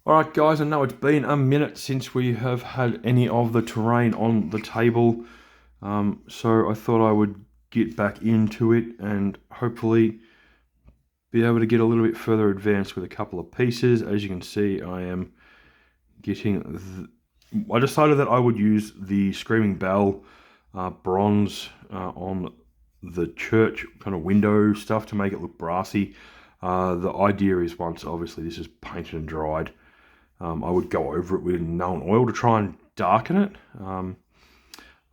Alright guys, I know it's been a minute since we have had any of the terrain on the table, so I thought I would get back into it and hopefully be able to get a little bit further advanced with a couple of pieces. As you can see, I am getting... I decided that I would use the Screaming Bell bronze on the church kind of window stuff to make it look brassy. The idea is once obviously this is painted and dried, I would go over it with known oil to try and darken it.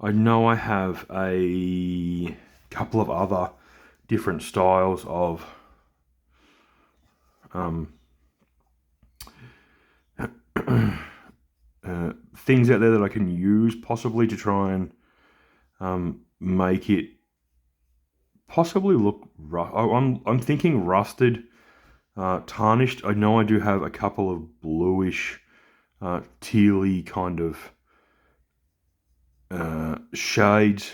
I know I have a couple of other different styles of things out there that I can use possibly to try and make it possibly look rough. I'm thinking rusted. Tarnished, I know I do have a couple of bluish, tealy kind of shades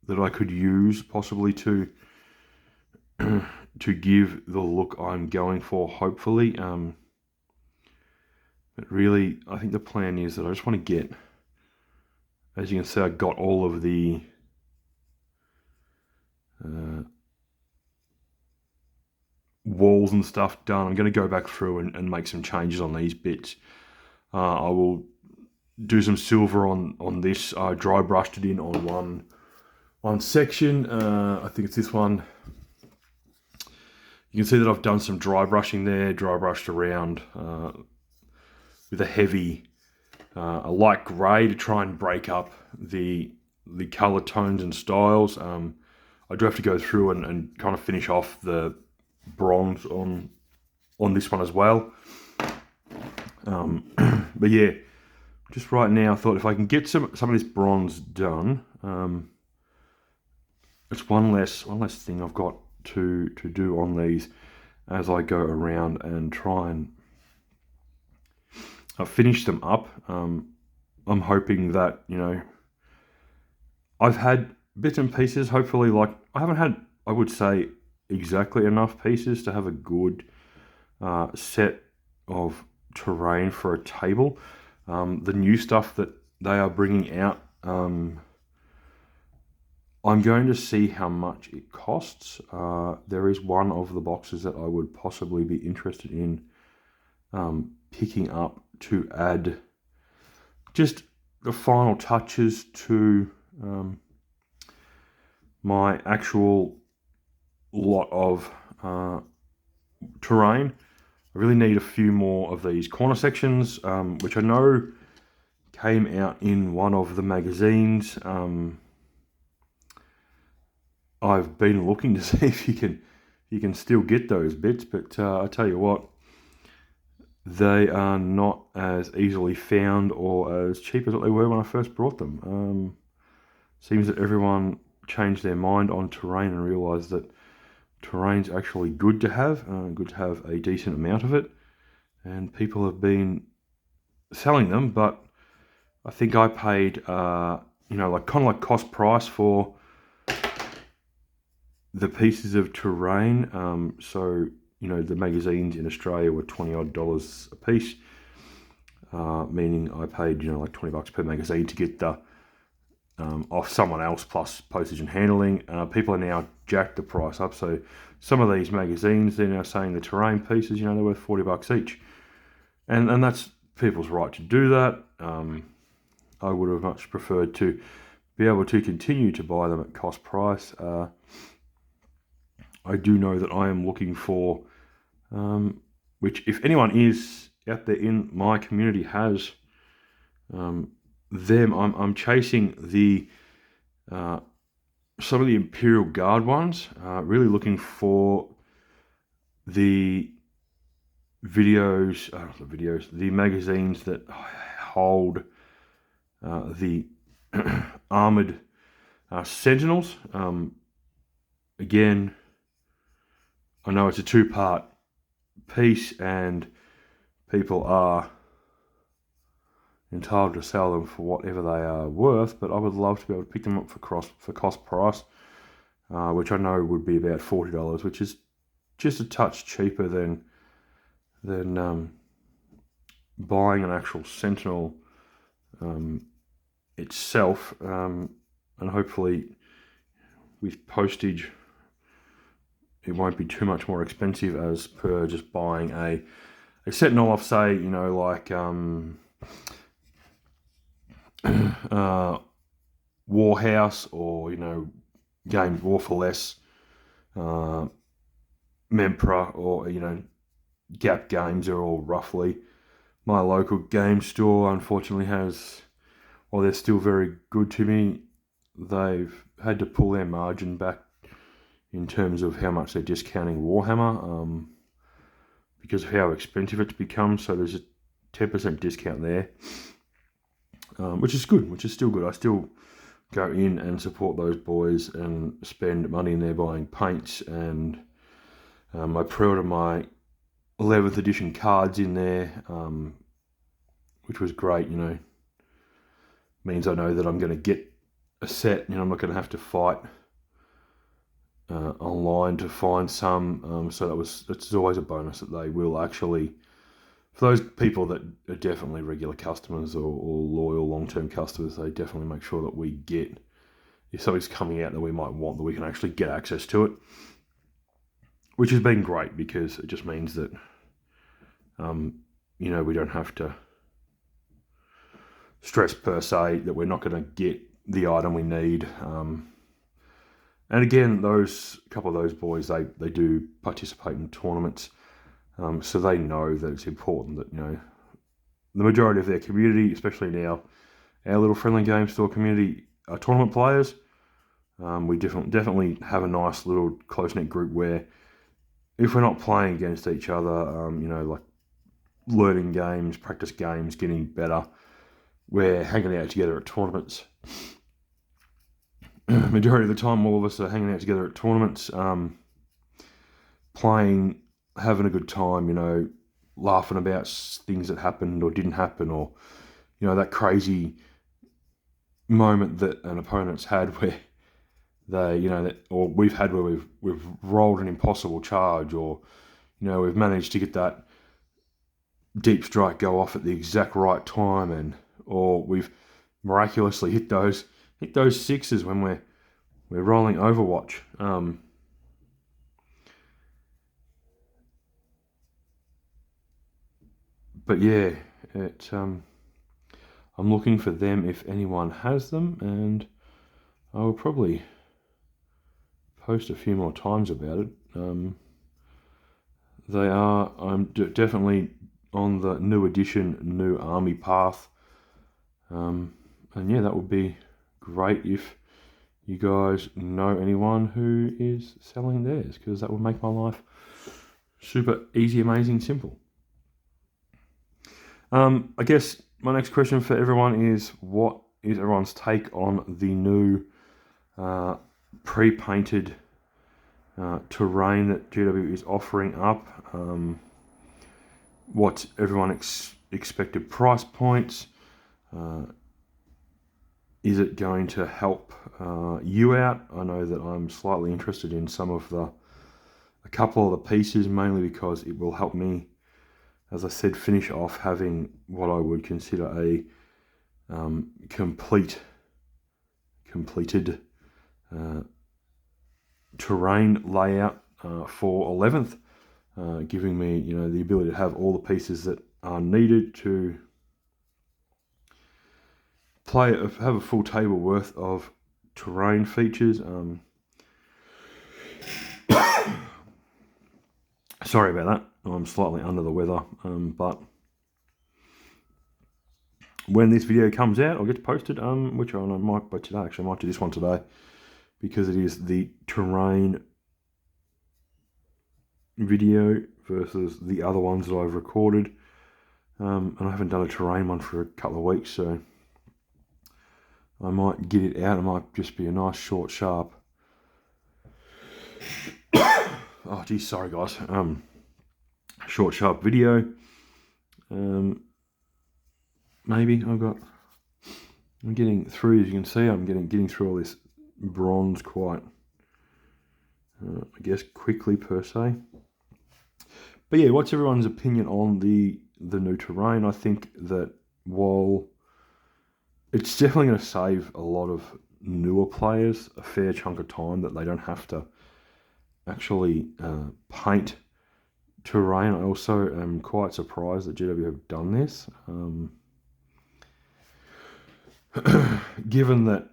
that I could use possibly to to give the look I'm going for, hopefully. But really, I think the plan is that I just want to get, as you can see, I got all of the walls and stuff done. I'm going to go back through and make some changes on these bits. I will do some silver on this. I dry brushed it in on one section. I think it's this one. You can see that I've done some dry brushing there, dry brushed around with a heavy, a light grey to try and break up the colour tones and styles. I do have to go through and kind of finish off the bronze on this one as well. But yeah, just right now I thought if I can get some of this bronze done, it's one less thing I've got to do on these as I go around and try and finish them up. I'm hoping that, you know, I've had bits and pieces, hopefully, like, I haven't had, I would say, exactly enough pieces to have a good set of terrain for a table. The new stuff that they are bringing out, I'm going to see how much it costs. There is one of the boxes that I would possibly be interested in picking up to add just the final touches to my actual lot of terrain. I really need a few more of these corner sections, which I know came out in one of the magazines. I've been looking to see if you can still get those bits, but I tell you what, they are not as easily found or as cheap as what they were when I first brought them. Seems that everyone changed their mind on terrain and realised that terrain's actually good to have a decent amount of it, and people have been selling them. But I think I paid, you know, like kind of like cost price for the pieces of terrain. So, you know, the magazines in Australia were $20 odd a piece, meaning I paid, you know, like $20 per magazine to get the off someone else plus postage and handling. People are now jacked the price up. So some of these magazines, they're now saying the terrain pieces, you know, they're worth $40 each, and that's people's right to do that. I would have much preferred to be able to continue to buy them at cost price. I do know that I am looking for, which if anyone is out there in my community has them, I'm chasing the some of the Imperial Guard ones. Really looking for the the magazines that hold the armored sentinels. Again, I know it's a two-part piece and people are entitled to sell them for whatever they are worth, but I would love to be able to pick them up for cost price, which I know would be about $40, which is just a touch cheaper than buying an actual Sentinel itself, and hopefully with postage it won't be too much more expensive as per just buying a Sentinel off, say, you know, like Warhouse, or, you know, Games War for Less, Mempra, or, you know, Gap Games are all roughly. My local game store unfortunately has, while they're still very good to me, they've had to pull their margin back in terms of how much they're discounting Warhammer, because of how expensive it's become. So there's a 10% discount there, which is good, which is still good. I still go in and support those boys and spend money in there buying paints, and I pre-ordered my 11th edition cards in there, which was great. You know, means I know that I'm going to get a set. You know, I'm not going to have to fight online to find some. So it's always a bonus that they will actually, for those people that are definitely regular customers or loyal long-term customers, they definitely make sure that we get, if something's coming out that we might want, that we can actually get access to it, which has been great, because it just means that, you know, we don't have to stress per se that we're not going to get the item we need. And again, those couple of those boys, they do participate in tournaments, so they know that it's important that, you know, the majority of their community, especially now our little friendly game store community, are tournament players. We definitely have a nice little close-knit group where, if we're not playing against each other, you know, like learning games, practice games, getting better, we're hanging out together at tournaments. Majority of the time, all of us are hanging out together at tournaments, playing, having a good time, you know, laughing about things that happened or didn't happen, or, you know, that crazy moment that an opponent's had where they, you know, or we've had where we've rolled an impossible charge, or, you know, we've managed to get that deep strike go off at the exact right time, and or we've miraculously hit those sixes when we're rolling Overwatch. But yeah, I'm looking for them if anyone has them, and I will probably post a few more times about it. I'm definitely on the new edition, new army path, and yeah, that would be great if you guys know anyone who is selling theirs, because that would make my life super easy, amazing, simple. I guess my next question for everyone is, what is everyone's take on the new pre-painted terrain that GW is offering up? What's everyone expected price points? Is it going to help you out? I know that I'm slightly interested in a couple of the pieces, mainly because it will help me, as I said, finish off having what I would consider a completed terrain layout for 11th, giving me, you know, the ability to have all the pieces that are needed to have a full table worth of terrain features. Sorry about that. I'm slightly under the weather, but when this video comes out, I'll get to post it, which I might by today. Actually, I might do this one today, because it is the terrain video versus the other ones that I've recorded, and I haven't done a terrain one for a couple of weeks, so I might get it out. It might just be a nice, short, sharp. Oh, geez, sorry guys. Short, sharp video. Maybe I'm getting through. As you can see, I'm getting through all this bronze quite, I guess, quickly per se. But yeah, what's everyone's opinion on the the new terrain. I think that while it's definitely going to save a lot of newer players a fair chunk of time that they don't have to actually paint terrain, I also am quite surprised that GW have done this. Given that,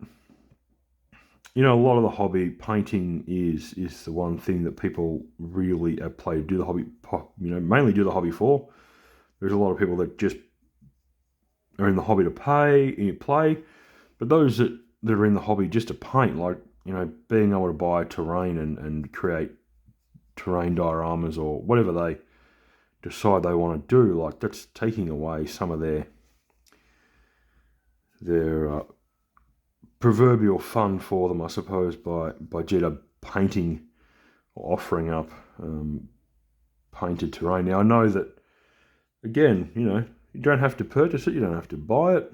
you know, a lot of the hobby painting is the one thing that people really do the hobby, you know, mainly do the hobby for. There's a lot of people that just are in the hobby to play, but those that are in the hobby just to paint, like, you know, being able to buy terrain and create terrain dioramas or whatever they decide they want to do, like, that's taking away some of their proverbial fun for them, I suppose, by GW painting or offering up painted terrain. Now, I know that, again, you know, you don't have to purchase it, you don't have to buy it,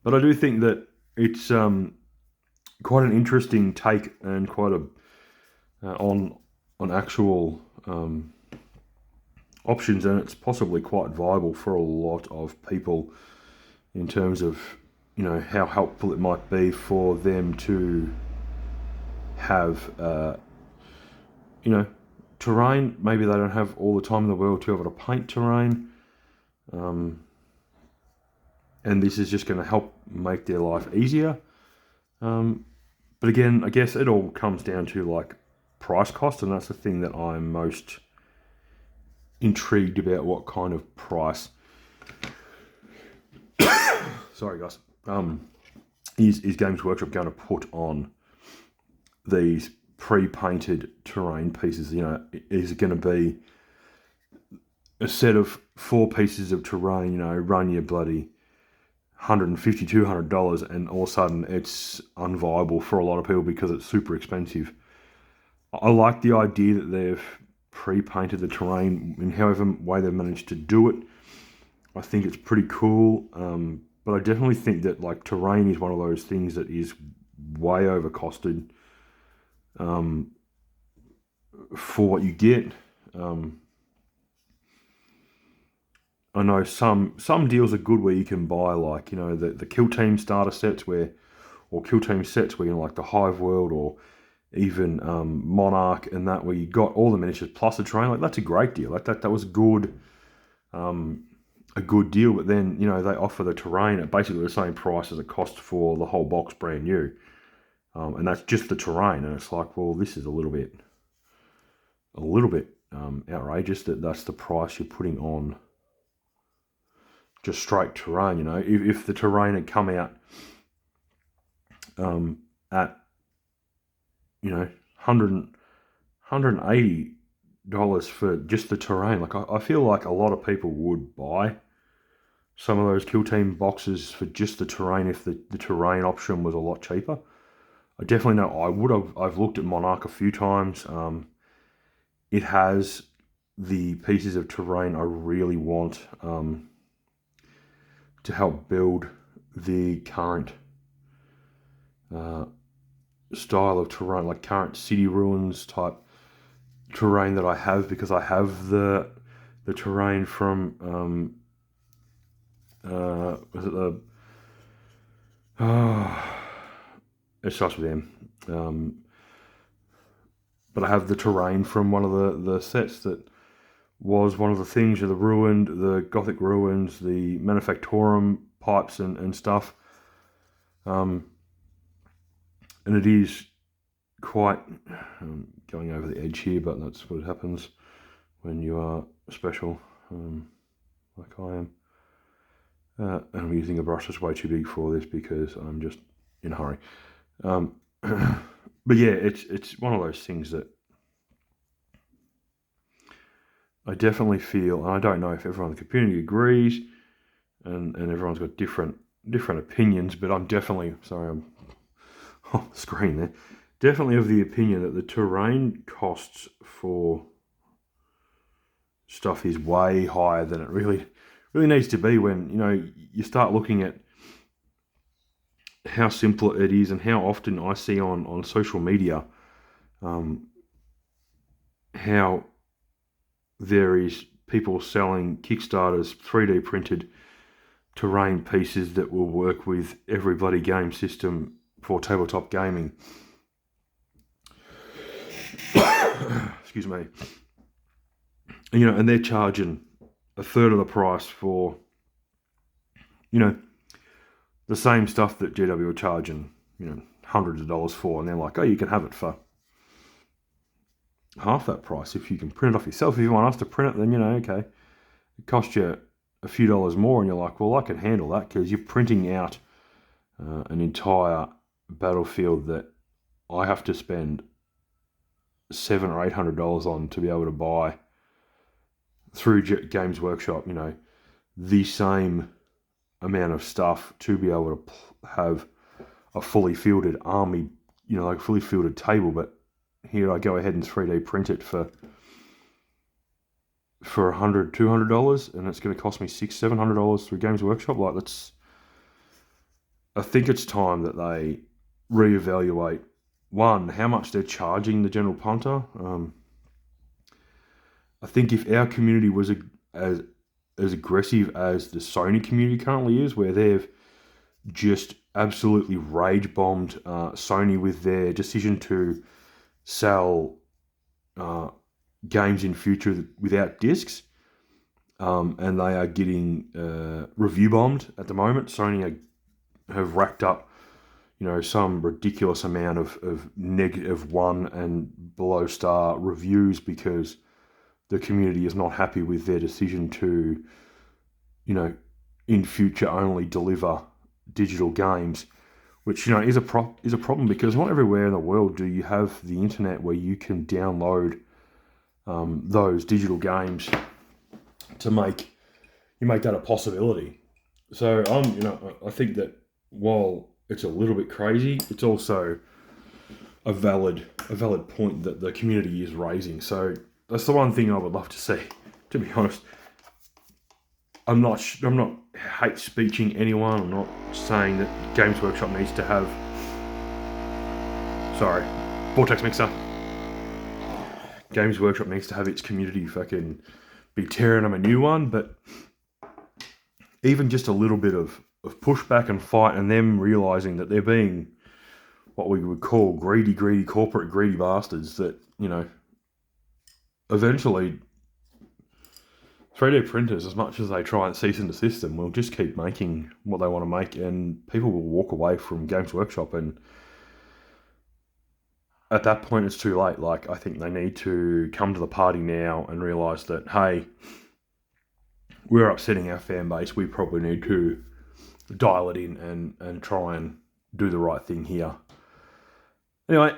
but I do think that it's quite an interesting take and quite a on actual options, and it's possibly quite viable for a lot of people in terms of, you know, how helpful it might be for them to have, you know, terrain. Maybe they don't have all the time in the world to be able to paint terrain, and this is just going to help make their life easier. But again, I guess it all comes down to, like, price cost, and that's the thing that I'm most intrigued about. What kind of price sorry guys, is Games Workshop going to put on these pre-painted terrain pieces? You know, is it going to be a set of 4 pieces of terrain, you know, run you bloody $150, $200, and all of a sudden it's unviable for a lot of people because it's super expensive? I like the idea that they've pre-painted the terrain in however way they've managed to do it. I think it's pretty cool, but I definitely think that, like, terrain is one of those things that is way overcosted for what you get. I know some deals are good where you can buy, like, you know, the Kill Team starter sets or Kill Team sets where, you know, like the Hive World or even Monarch and that, where you got all the miniatures plus the terrain. Like, that's a great deal. Like, that was good, a good deal. But then, you know, they offer the terrain at basically the same price as it costs for the whole box brand new, and that's just the terrain. And it's like, well, this is a little bit outrageous that that's the price you're putting on just straight terrain. You know, if the terrain had come out at, you know, $180 for just the terrain, like, I feel like a lot of people would buy some of those Kill Team boxes for just the terrain if the terrain option was a lot cheaper. I definitely know I would have. I've looked at Monarch a few times. It has the pieces of terrain I really want to help build the current style of terrain, like current city ruins type terrain that I have, because I have the terrain from was it the it starts with M, but I have the terrain from one of the sets that was one of the things, the ruined, the Gothic ruins, the Manufactorum pipes and stuff, and it is quite going over the edge here, but that's what happens when you are special, like I am. And I'm using a brush that's way too big for this because I'm just in a hurry. But yeah, it's one of those things that I definitely feel, and I don't know if everyone in the community agrees, and everyone's got different opinions, but I'm definitely, sorry, I'm off the screen there, definitely of the opinion that the terrain costs for stuff is way higher than it really needs to be, when, you know, you start looking at how simple it is and how often I see on social media how there is people selling Kickstarters 3D printed terrain pieces that will work with every bloody game system for tabletop gaming. Excuse me. You know, and they're charging a third of the price for, you know, the same stuff that GW are charging, you know, hundreds of dollars for, and they're like, oh, you can have it for half that price if you can print it off yourself. If you want us to print it, then, you know, okay, it costs you a few dollars more, and you're like, well, I can handle that, because you're printing out an entire battlefield that I have to spend $700 or $800 on to be able to buy through Games Workshop, you know, the same amount of stuff to be able to have a fully fielded army, you know, like a fully fielded table. But here I go ahead and 3D print it for $100, $200, and it's going to cost me $600, $700 through Games Workshop. Like, that's, I think it's time that they reevaluate, one, how much they're charging the general punter. I think if our community was as aggressive as the Sony community currently is, where they've just absolutely rage bombed Sony with their decision to sell games in future without discs, and they are getting review bombed at the moment. Sony have racked up, you know, some ridiculous amount of negative 1 and below star reviews because the community is not happy with their decision to, you know, in future only deliver digital games, which, you know, is a problem, because not everywhere in the world do you have the internet where you can download those digital games to make that a possibility. So you know, I think that while it's a little bit crazy, it's also a valid point that the community is raising. So that's the one thing I would love to see, to be honest. I'm not hate speeching anyone. I'm not saying that Games Workshop needs to have, sorry, Vortex Mixer. Games Workshop needs to have its community fucking be tearing them a new one, but even just a little bit of pushback and fight, and them realising that they're being what we would call greedy corporate greedy bastards, that, you know, eventually 3D printers, as much as they try and cease and desist them, will just keep making what they want to make, and people will walk away from Games Workshop, and at that point it's too late. Like, I think they need to come to the party now and realise that, hey, we're upsetting our fan base, we probably need to dial it in and try and do the right thing here. Anyway,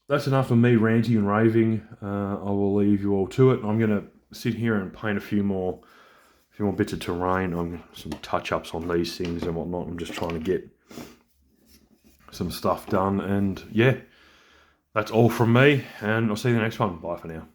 that's enough of me ranting and raving. I will leave you all to it. I'm going to sit here and paint a few more bits of terrain. I'm some touch-ups on these things and whatnot. I'm just trying to get some stuff done. And yeah, that's all from me. And I'll see you in the next one. Bye for now.